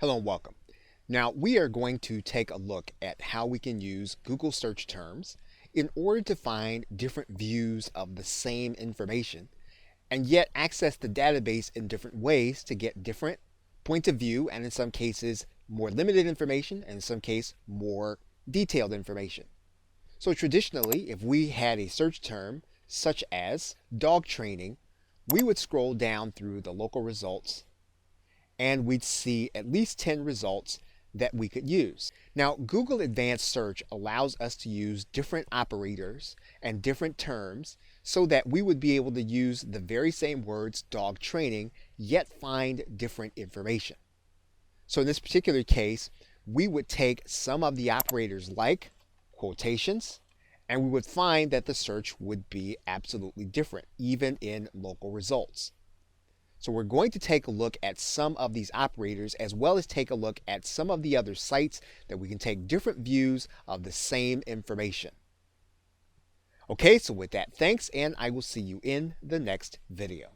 Hello and welcome. Now we are going to take a look at how we can use Google search terms in order to find different views of the same information and yet access the database in different ways to get different points of view and in some cases more limited information and in some cases more detailed information. So traditionally, if we had a search term such as dog training, we would scroll down through the local results and we'd see at least 10 results that we could use. Now, Google Advanced Search allows us to use different operators and different terms so that we would be able to use the very same words, dog training, yet find different information. So in this particular case, we would take some of the operators like quotations, and we would find that the search would be absolutely different, even in local results. So we're going to take a look at some of these operators as well as take a look at some of the other sites that we can take different views of the same information. Okay, so with that, thanks, and I will see you in the next video.